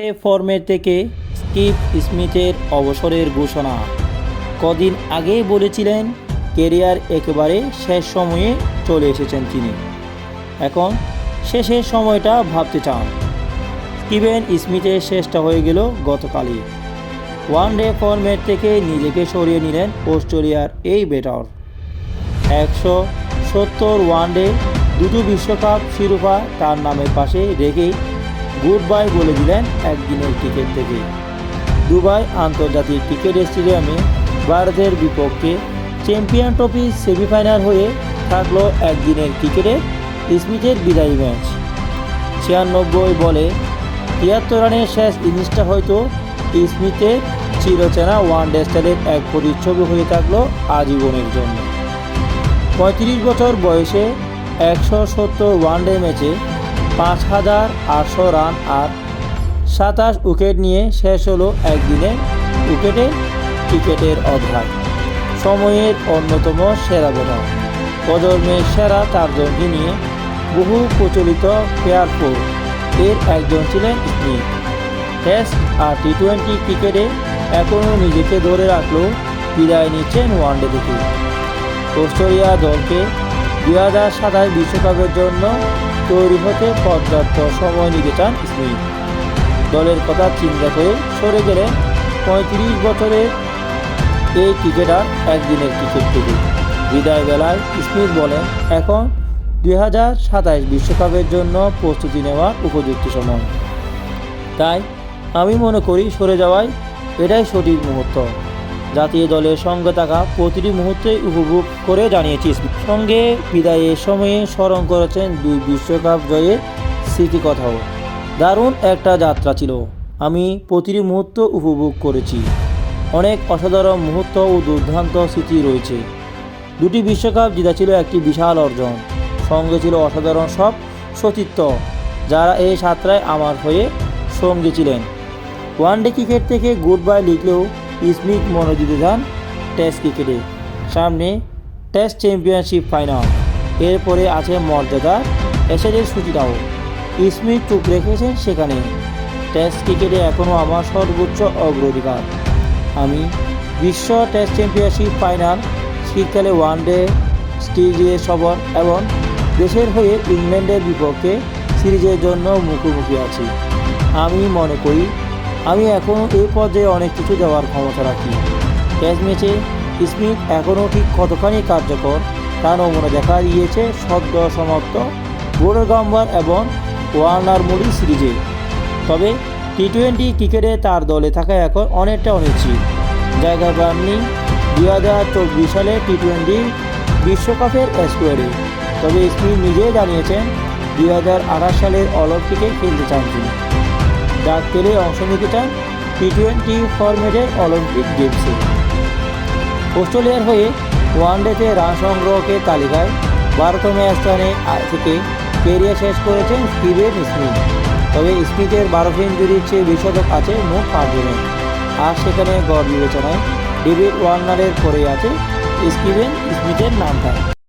এ format থেকে Steve স্মিথের অবসরের ঘোষণা। কদিন আগেই বলেছিলেন কেরিয়ার একেবারে শেষ সময়ে চলে এসেছেন তিনি। এখন শেষের সময়টা ভাবতে চান। স্টিভেন স্মিথের শেষটা হয়ে গেল গতকালই। ওয়ানডে ফর্মেট থেকে নিজেকে সরিয়ে নিলেন অস্ট্রেলিয়ার এই ব্যাটার। 170 ওয়ানডে, দুটো বিশ্বকাপ শিরোপা তার নামের পাশে রেখেই গুড বাই বলে দিলেন একদিনের ক্রিকেট থেকে। দুবাই আন্তর্জাতিক ক্রিকেট স্টেডিয়ামে ভারতের বিপক্ষে চ্যাম্পিয়ন ট্রফি সেমিফাইনাল হয়ে থাকলো একদিনের ক্রিকেটে স্মিথের বিদায়ী ম্যাচ। 96 বলে 73 রানের শেষ ইনিংসটা হয়তো স্মিথের চিরচেনা ওয়ানডে স্টাইলের এক প্রতিচ্ছবি হয়ে থাকলো আজীবনের জন্য। 35 বছর বয়সে 170 ওয়ানডে ম্যাচে 5800 রান আর 27 উইকেট নিয়ে শেষ হলো একদিনের ক্রিকেটের অধ্যায়। সময়ের অন্যতম সেরা ব্যাটার, প্রজন্মের সেরা চারজনকে নিয়ে বহু প্রচলিত ফেয়ার ফোর এর একজন ছিলেন স্মিথ। টেস্ট আর টি-20 ক্রিকেটে এখনও নিজেকে ধরে রাখলেও বিদায় নিচ্ছেন ওয়ানডে থেকে। অস্ট্রেলিয়া দলকে 2027 বিশ্বকাপের জন্য তৈরি হতে পর্যাপ্ত সময় নিতে চান স্মিথ। দলের কথা চিন্তা করে সরে গেলেন 35 বছরের এই ক্রিকেটার একদিনের ক্রিকেট থেকে। বিদায় বেলায় স্মিথ বলেন, এখন 2027 বিশ্বকাপের জন্য প্রস্তুতি নেওয়ার উপযুক্ত সময়। তাই আমি মনে করি সরে যাওয়াই এটাই সঠিক মুহূর্ত। জাতীয় দলের সঙ্গে থাকা প্রতিটি মুহূর্তেই উপভোগ করে জানিয়েছি। সঙ্গে বিদায়ের সময়ে স্মরণ করেছেন 2 বিশ্বকাপ জয়ের স্মৃতি কথাও। দারুণ একটা যাত্রা ছিল, আমি প্রতিটি মুহূর্ত উপভোগ করেছি। অনেক অসাধারণ মুহূর্ত ও দুর্দান্ত স্মৃতি রয়েছে। 2টি বিশ্বকাপ জেতা ছিল একটি বিশাল অর্জন। সঙ্গে ছিল অসাধারণ সব সতীর্থ যারা এই যাত্রায় আমার হয়ে সঙ্গী ছিলেন। ওয়ানডে ক্রিকেট থেকে গুড বাই লিখলেও স্মিথ মনে দিতে যান টেস্ট ক্রিকেটে। সামনে টেস্ট চ্যাম্পিয়নশিপ ফাইনাল, এরপরে আছে মর্যাদার অ্যাশেজের সূচিটাও। স্মিথ চোখ রেখেছেন সেখানে। টেস্ট ক্রিকেটে এখনও আমার সর্বোচ্চ অগ্রাধিকার। আমি বিশ্ব টেস্ট চ্যাম্পিয়নশিপ ফাইনাল, শীতকালে ওয়ানডে সিরিজের সফর এবং দেশের হয়ে ইংল্যান্ডের বিপক্ষে সিরিজের জন্য মুখোমুখি আছি। আমি মনে করি আমি এখনও এই পর্যায়ে অনেক কিছু দেওয়ার ক্ষমতা রাখি। টেস্ট ম্যাচে স্মিথ এখনও ঠিক কতখানি কার্যকর তা নমুনা দেখা দিয়েছে সদ্য সমাপ্ত বোর্ডার গাম্বার এবং ওয়ার্নার মুডি সিরিজে। তবে টি-20 ক্রিকেটে তার দলে থাকা এখন অনেকটা অনিশ্চিত। জায়গা পাননি 2024 সালে টি-20 বিশ্বকাপের স্কোয়াডে। তবে স্মিথ নিজেই জানিয়েছেন 2028 সালের অলিম্পিকে খেলতে চান তিনি। ডাক পেলে অংশ নিতে চান টি-20 ফরম্যাটের অলিম্পিক গেমসে। অস্ট্রেলিয়ার হয়ে ওয়ানডেতে রান সংগ্রহের তালিকায় 12তম স্থানে থেকে কেরিয়ার শেষ করেছেন স্টিভেন স্মিথ। তবে স্মিথের 12 সেঞ্চুরির চেয়ে বেশি শতক আছে মোট 5 জনের। আর সেখানে গড় বিবেচনায় ডেভিড ওয়ার্নারের পরেই আছে স্টিভেন স্মিথের নামটা।